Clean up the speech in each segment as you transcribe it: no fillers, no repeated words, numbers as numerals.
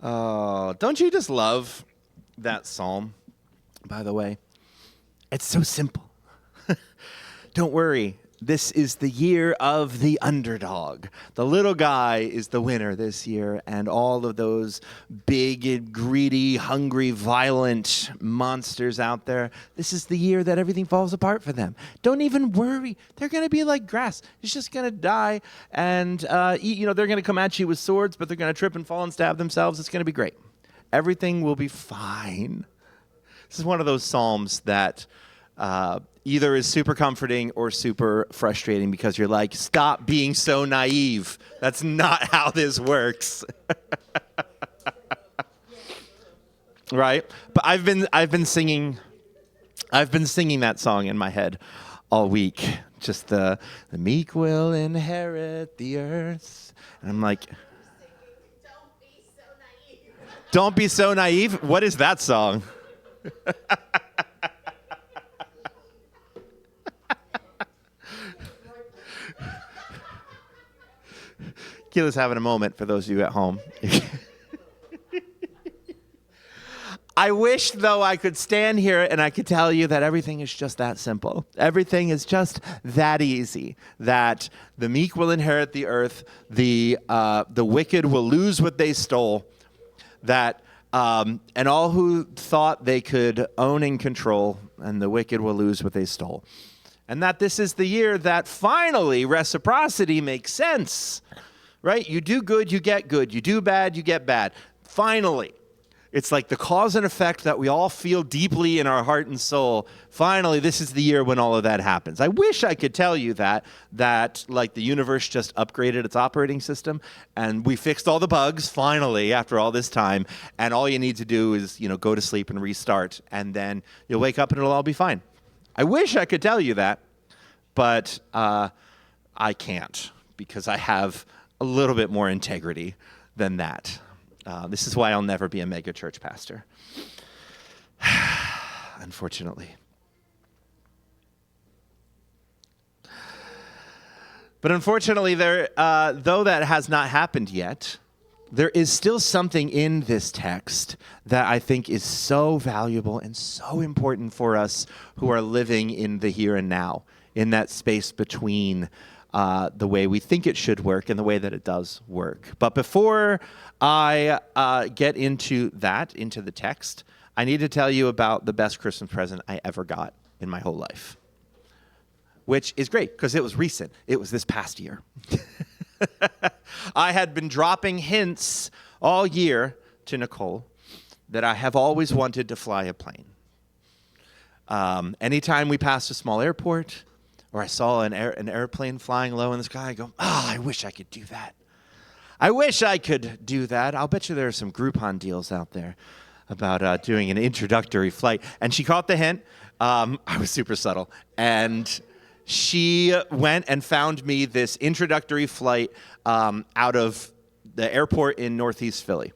Oh, don't you just love that psalm, by the way? It's so simple. Don't worry. This is the year of the underdog. The little guy is the winner this year, and all of those big and greedy, hungry, violent monsters out there, this is the year that everything falls apart for them. Don't even worry. They're going to be like grass. It's just going to die, and they're going to come at you with swords, but they're going to trip and fall and stab themselves. It's going to be great. Everything will be fine. This is one of those psalms that either is super comforting or super frustrating because you're like, stop being so naive. That's not how this works. Right? But I've been singing that song in my head all week. Just the meek will inherit the earth. And I'm like, don't be so naive. What is that song? Keela's having a moment for those of you at home. I wish, though, I could stand here and I could tell you that everything is just that simple. Everything is just that easy. That the meek will inherit the earth, the wicked will lose what they stole, that and all who thought they could own and control, and the wicked will lose what they stole. And that this is the year that finally reciprocity makes sense. Right? You do good, you get good. You do bad, you get bad. Finally. It's like the cause and effect that we all feel deeply in our heart and soul. Finally, this is the year when all of that happens. I wish I could tell you that like the universe just upgraded its operating system and we fixed all the bugs finally after all this time. And all you need to do is, go to sleep and restart. And then you'll wake up and it'll all be fine. I wish I could tell you that, but I can't because I have a little bit more integrity than that. This is why I'll never be a mega church pastor. Unfortunately. But unfortunately, though that has not happened yet, there is still something in this text that I think is so valuable and so important for us who are living in the here and now, in that space between the way we think it should work and the way that it does work. But before I get into the text, I need to tell you about the best Christmas present I ever got in my whole life, which is great because it was recent. It was this past year. I had been dropping hints all year to Nicole that I have always wanted to fly a plane. Anytime we passed a small airport, or I saw an airplane flying low in the sky, I go, I wish I could do that. I wish I could do that. I'll bet you there are some Groupon deals out there about doing an introductory flight. And she caught the hint. I was super subtle. And she went and found me this introductory flight out of the airport in Northeast Philly.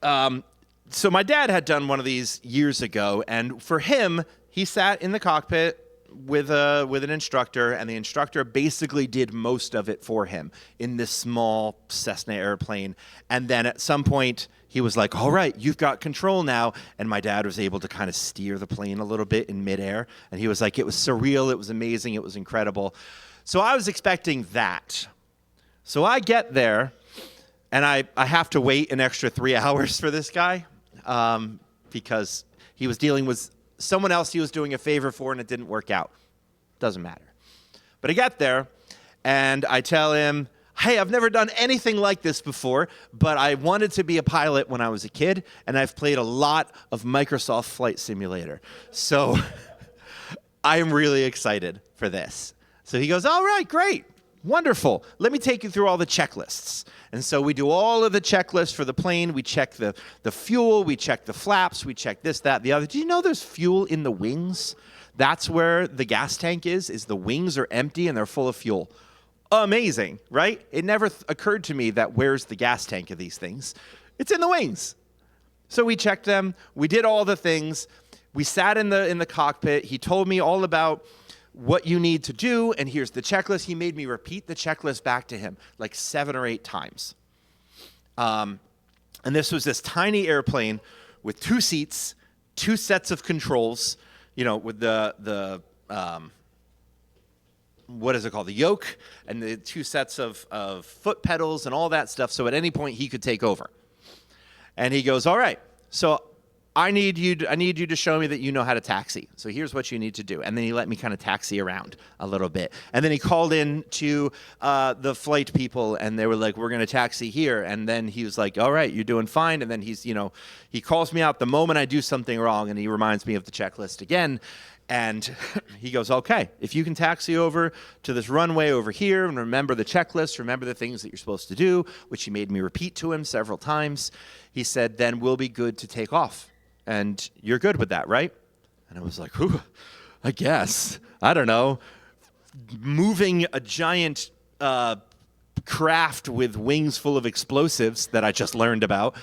So my dad had done one of these years ago. And for him, he sat in the cockpit with an instructor, and the instructor basically did most of it for him in this small Cessna airplane. And then at some point, he was like, all right, you've got control now. And my dad was able to kind of steer the plane a little bit in midair. And he was like, it was surreal, it was amazing, it was incredible. So I was expecting that. So I get there, and I have to wait an extra 3 hours for this guy because he was dealing with someone else he was doing a favor for, and it didn't work out. Doesn't matter. But I get there, and I tell him, hey, I've never done anything like this before, but I wanted to be a pilot when I was a kid, and I've played a lot of Microsoft Flight Simulator. So I am really excited for this. So he goes, all right, great. Wonderful. Let me take you through all the checklists. And so we do all of the checklists for the plane. We check the fuel. We check the flaps. We check this, that, the other. Do you know there's fuel in the wings? That's where the gas tank is the wings are empty and they're full of fuel. Amazing, right? It never occurred to me that where's the gas tank of these things? It's in the wings. So we checked them. We did all the things. We sat in the cockpit. He told me all about what you need to do, and here's the checklist. He made me repeat the checklist back to him like 7 or 8 times. And this was this tiny airplane with 2 seats, 2 sets of controls, with the what is it called? The yoke and the 2 sets of foot pedals and all that stuff. So at any point he could take over. And he goes, all right, so I need you to show me that you know how to taxi. So here's what you need to do. And then he let me kind of taxi around a little bit. And then he called in to the flight people, and they were like, we're going to taxi here. And then he was like, all right, you're doing fine. And then he calls me out the moment I do something wrong, and he reminds me of the checklist again. And he goes, okay, if you can taxi over to this runway over here and remember the checklist, remember the things that you're supposed to do, which he made me repeat to him several times, he said, then we'll be good to take off. And you're good with that, right? And I was like, ooh, I guess. I don't know. Moving a giant craft with wings full of explosives that I just learned about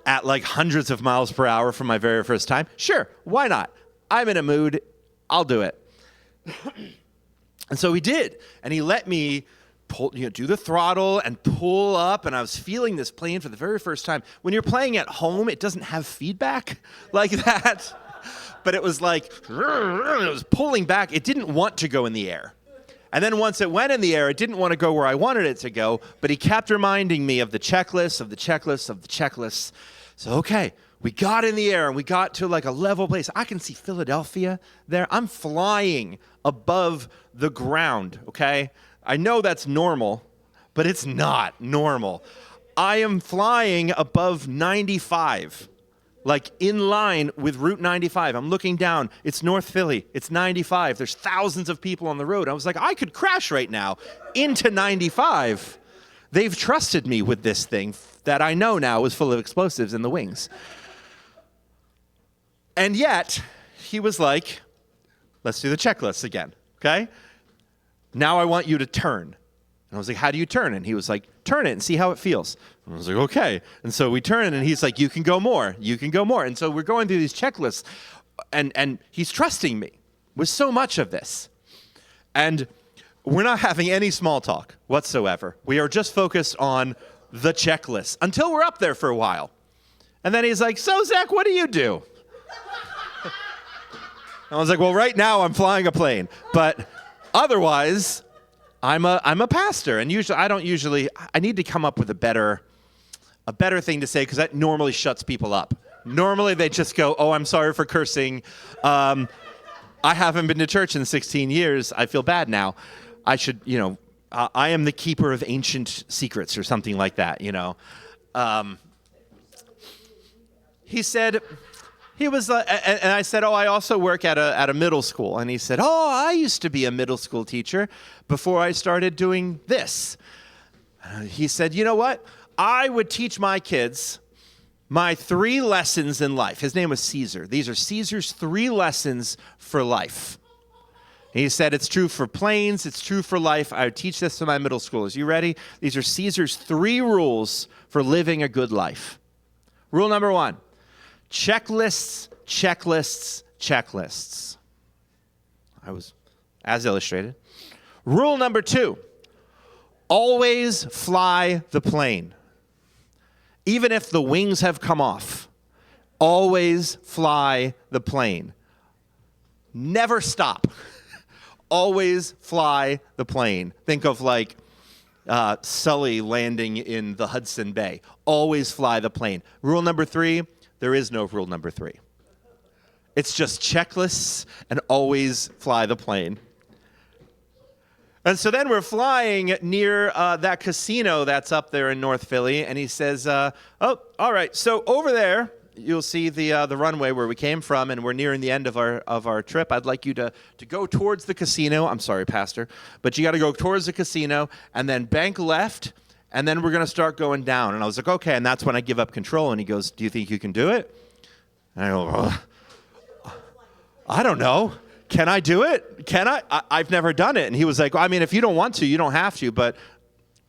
at like hundreds of miles per hour for my very first time. Sure, why not? I'm in a mood. I'll do it. And so he did. And he let me do the throttle and pull up, and I was feeling this plane for the very first time. When you're playing at home, it doesn't have feedback like that. But it was like, it was pulling back. It didn't want to go in the air. And then once it went in the air, it didn't want to go where I wanted it to go, but he kept reminding me of the checklist, of the checklist, of the checklist. So, okay, we got in the air, and we got to like a level place. I can see Philadelphia there. I'm flying above the ground, okay? I know that's normal, but it's not normal. I am flying above 95, like in line with Route 95. I'm looking down. It's North Philly. It's 95. There's thousands of people on the road. I was like, I could crash right now into 95. They've trusted me with this thing that I know now is full of explosives in the wings. And yet, he was like, let's do the checklist again, okay? Now I want you to turn. And I was like, how do you turn? And he was like, turn it and see how it feels. And I was like, okay. And so we turn, and he's like, you can go more. You can go more. And so we're going through these checklists, and he's trusting me with so much of this. And we're not having any small talk whatsoever. We are just focused on the checklist until we're up there for a while. And then he's like, so, Zack, what do you do? I was like, well, right now I'm flying a plane, but otherwise I'm a pastor, and I need to come up with a better thing to say, because that normally shuts people up. Normally they just go, oh, I'm sorry for cursing. I haven't been to church in 16 years. I feel bad now. I should, I am the keeper of ancient secrets or something like that, He said, and I said, oh, I also work at a middle school. And he said, oh, I used to be a middle school teacher before I started doing this. He said, you know what? I would teach my kids my 3 lessons in life. His name was Caesar. These are Caesar's 3 lessons for life. He said, it's true for planes. It's true for life. I would teach this to my middle schoolers. You ready? These are Caesar's 3 rules for living a good life. Rule number 1. Checklists, checklists, checklists. I was as illustrated. Rule number 2, always fly the plane. Even if the wings have come off, always fly the plane. Never stop. Always fly the plane. Think of like Sully landing in the Hudson Bay. Always fly the plane. Rule number 3, there is no rule number 3. It's just checklists and always fly the plane. And so then we're flying near that casino that's up there in North Philly, and he says, oh, all right, so over there, you'll see the runway where we came from, and we're nearing the end of our trip. I'd like you to go towards the casino. I'm sorry, Pastor, but you got to go towards the casino and then bank left, and then we're going to start going down. And I was like, okay, and that's when I give up control. And he goes, do you think you can do it? And I go, I don't know. Can I do it? Can I? I've never done it. And he was like, well, I mean, if you don't want to, you don't have to, but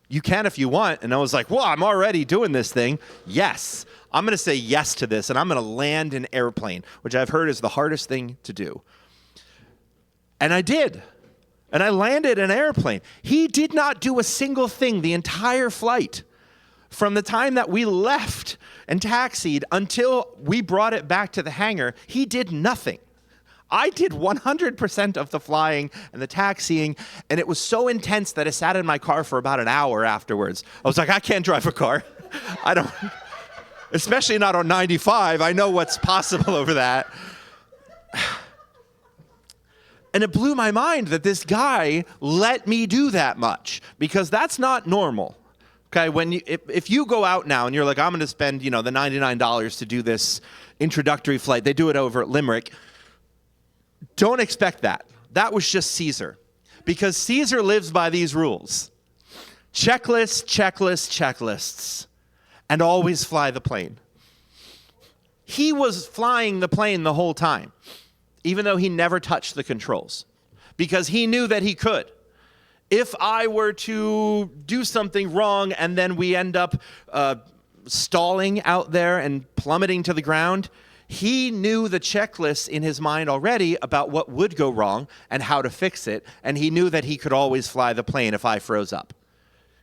you can if you want. And I was like, well, I'm already doing this thing. Yes. I'm going to say yes to this, and I'm going to land an airplane, which I've heard is the hardest thing to do. And I did. And I landed an airplane. He did not do a single thing the entire flight. from the time that we left and taxied until we brought it back to the hangar, he did nothing. I did 100% of the flying and the taxiing, and it was so intense that I sat in my car for about an hour afterwards. I was like, I can't drive a car. I don't, especially not on 95. I know what's possible over that. And it blew my mind that this guy let me do that much, because that's not normal. Okay, if you go out now and you're like, I'm going to spend, the $99 to do this introductory flight, they do it over at Limerick. Don't expect that. That was just Caesar, because Caesar lives by these rules. Checklists, checklists, checklists, and always fly the plane. He was flying the plane the whole time, even though he never touched the controls, because he knew that he could. If I were to do something wrong and then we end up stalling out there and plummeting to the ground, he knew the checklist in his mind already about what would go wrong and how to fix it, and he knew that he could always fly the plane if I froze up.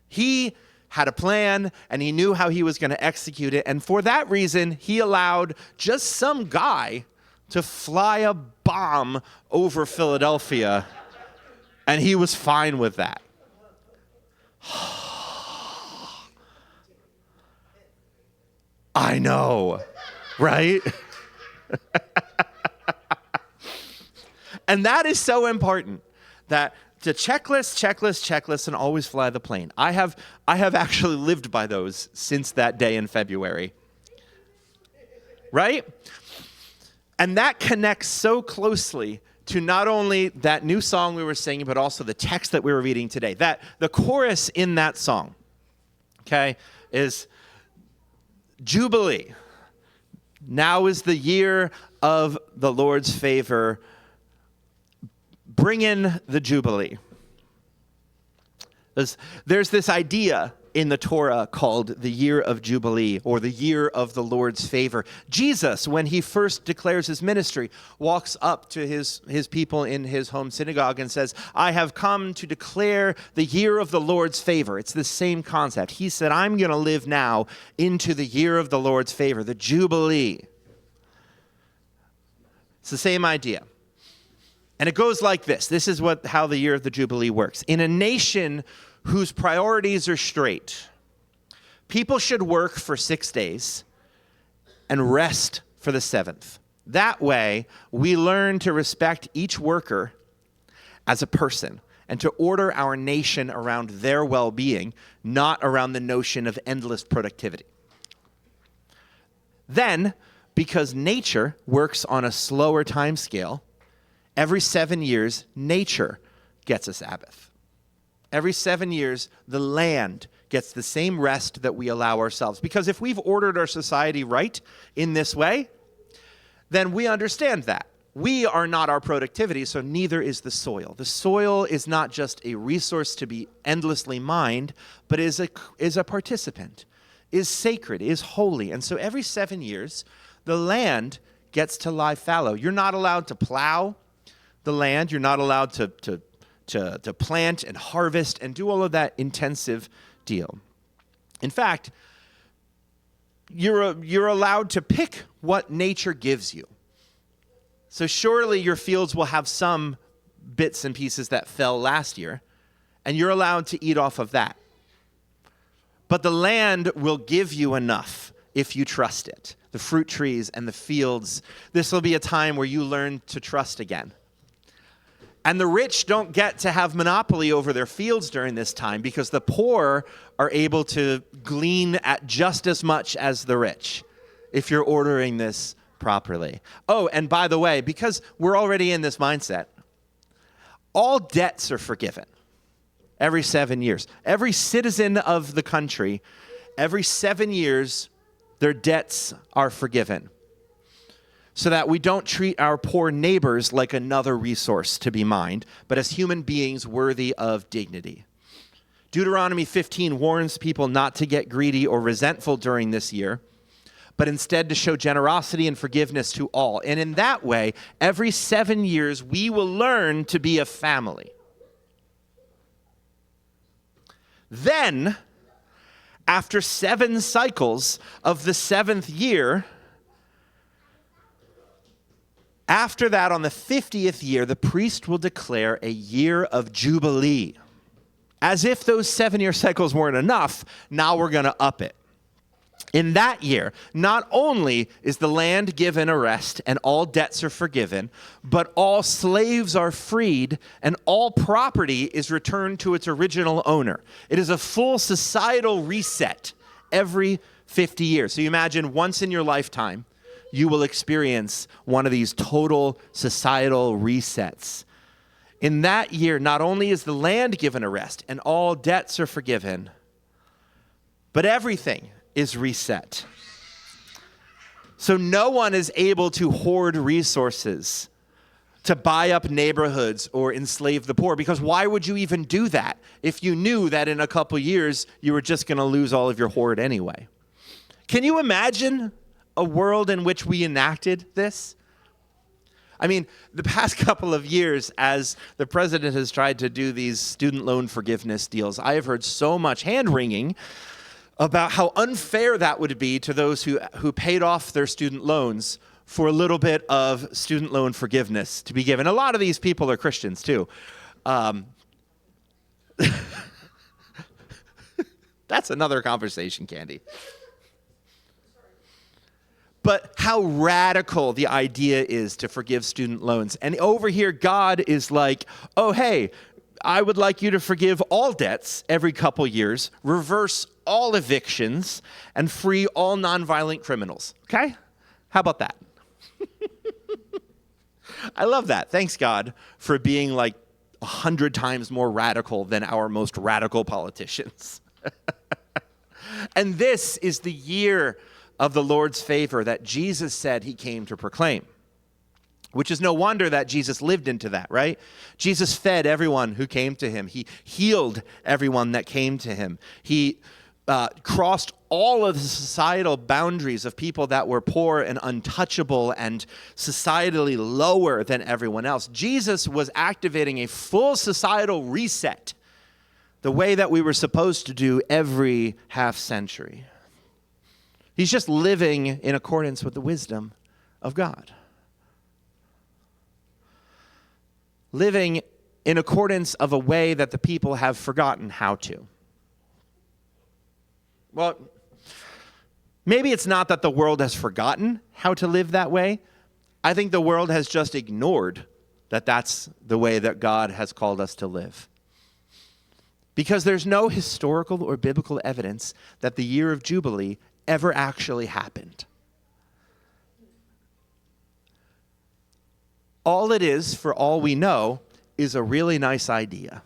He had a plan, and he knew how he was going to execute it, and for that reason, he allowed just some guy to fly a bomb over Philadelphia, and he was fine with that. I know, right? And that is so important, that to checklist, and always fly the plane. I have actually lived by those since that day in February. Right? And that connects so closely to not only that new song we were singing, but also the text that we were reading today. That the chorus in that song, okay, is Jubilee. Now is the year of the Lord's favor. Bring in the Jubilee. There's this idea in the Torah called the year of Jubilee, or the year of the Lord's favor. Jesus, when he first declares his ministry, walks up to his people in his home synagogue and says, I have come to declare the year of the Lord's favor. It's the same concept. He said, I'm going to live now into the year of the Lord's favor, the Jubilee. It's the same idea. And it goes like this. This is how the year of the Jubilee works. In a nation whose priorities are straight, people should work for 6 days and rest for the seventh. That way, we learn to respect each worker as a person and to order our nation around their well-being, not around the notion of endless productivity. Then, because nature works on a slower time scale, every 7 years, nature gets a Sabbath. Every 7 years, the land gets the same rest that we allow ourselves. Because if we've ordered our society right in this way, then we understand that. We are not our productivity, so neither is the soil. The soil is not just a resource to be endlessly mined, but is a participant, is sacred, is holy. And so every 7 years, the land gets to lie fallow. You're not allowed to plow the land. You're not allowed to plant and harvest and do all of that intensive deal. In fact, you're allowed to pick what nature gives you. So surely your fields will have some bits and pieces that fell last year, and you're allowed to eat off of that. But the land will give you enough if you trust it. The fruit trees and the fields. This will be a time where you learn to trust again. And the rich don't get to have monopoly over their fields during this time, because the poor are able to glean at just as much as the rich if you're ordering this properly. Oh, and by the way, because we're already in this mindset, all debts are forgiven every 7 years. Every citizen of the country, every 7 years, their debts are forgiven, so that we don't treat our poor neighbors like another resource to be mined, but as human beings worthy of dignity. Deuteronomy 15 warns people not to get greedy or resentful during this year, but instead to show generosity and forgiveness to all. And in that way, every 7 years, we will learn to be a family. Then, after 7 cycles of the 7th year, after that, on the 50th year, the priest will declare a year of jubilee. As if those 7-year cycles weren't enough, now we're going to up it. In that year, not only is the land given a rest and all debts are forgiven, but all slaves are freed and all property is returned to its original owner. It is a full societal reset every 50 years. So you imagine once in your lifetime, you will experience one of these total societal resets. In that year, not only is the land given a rest and all debts are forgiven, but everything is reset. So no one is able to hoard resources to buy up neighborhoods or enslave the poor, because why would you even do that if you knew that in a couple years you were just going to lose all of your hoard anyway? Can you imagine a world in which we enacted this? I mean, the past couple of years, as the president has tried to do these student loan forgiveness deals, I have heard so much hand-wringing about how unfair that would be to those who paid off their student loans for a little bit of student loan forgiveness to be given. A lot of these people are Christians, too. That's another conversation, Candy. But how radical the idea is to forgive student loans. And over here, God is like, oh, hey, I would like you to forgive all debts every couple years, reverse all evictions, and free all nonviolent criminals. Okay? How about that? I love that. Thanks, God, for being like 100 times more radical than our most radical politicians. And this is the year of the Lord's favor that Jesus said he came to proclaim. Which is no wonder that Jesus lived into that, right? Jesus fed everyone who came to him. He healed everyone that came to him. He crossed all of the societal boundaries of people that were poor and untouchable and societally lower than everyone else. Jesus was activating a full societal reset, the way that we were supposed to do every half century. He's just living in accordance with the wisdom of God. Living in accordance of a way that the people have forgotten how to. Well, maybe it's not that the world has forgotten how to live that way. I think the world has just ignored that that's the way that God has called us to live. Because there's no historical or biblical evidence that the year of Jubilee ever actually happened. All it is, for all we know, is a really nice idea.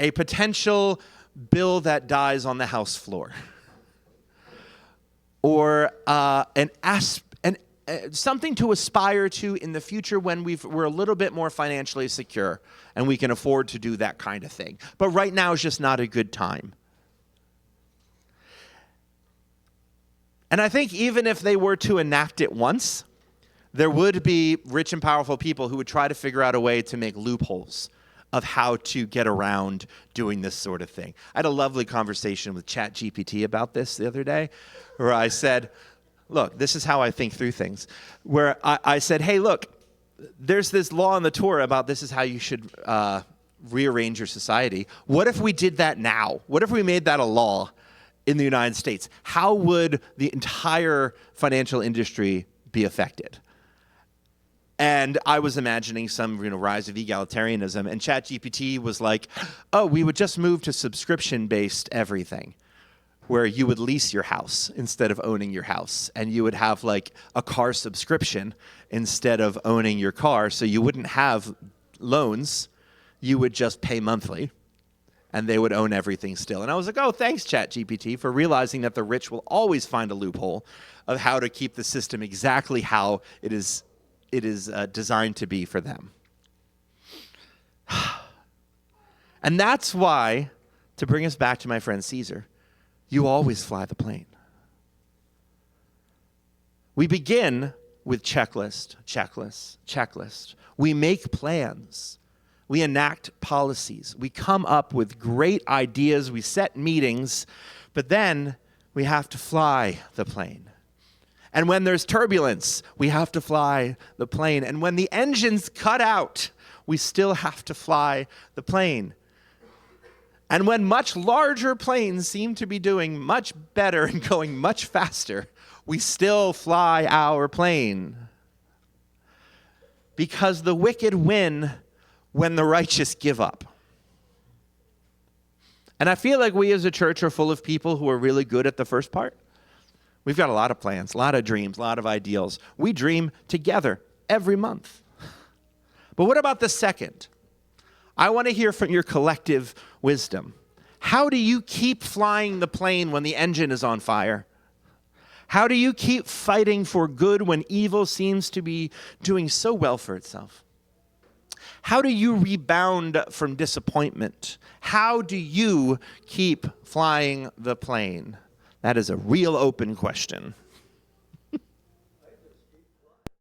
A potential bill that dies on the House floor. Or something to aspire to in the future when we're a little bit more financially secure and we can afford to do that kind of thing. But right now is just not a good time. And I think even if they were to enact it once, there would be rich and powerful people who would try to figure out a way to make loopholes of how to get around doing this sort of thing. I had a lovely conversation with ChatGPT about this the other day, where I said, look, this is how I think through things. Where I said, hey, look, there's this law on the Torah about this is how you should rearrange your society. What if we did that now? What if we made that a law in the United States? How would the entire financial industry be affected? And I was imagining some rise of egalitarianism, and ChatGPT was like, oh, we would just move to subscription-based everything, where you would lease your house instead of owning your house, and you would have like a car subscription instead of owning your car, so you wouldn't have loans, you would just pay monthly, and they would own everything still. And I was like, oh, thanks, ChatGPT, for realizing that the rich will always find a loophole of how to keep the system exactly how it is designed to be for them. And that's why, to bring us back to my friend Caesar, you always fly the plane. We begin with checklist, checklist, checklist. We make plans. We enact policies. We come up with great ideas. We set meetings. But then we have to fly the plane. And when there's turbulence, we have to fly the plane. And when the engines cut out, we still have to fly the plane. And when much larger planes seem to be doing much better and going much faster, we still fly our plane. Because the wicked win when the righteous give up. And I feel like we as a church are full of people who are really good at the first part. We've got a lot of plans, a lot of dreams, a lot of ideals. We dream together every month. But what about the second? I want to hear from your collective wisdom. How do you keep flying the plane when the engine is on fire? How do you keep fighting for good when evil seems to be doing so well for itself? How do you rebound from disappointment? How do you keep flying the plane? That is a real open question.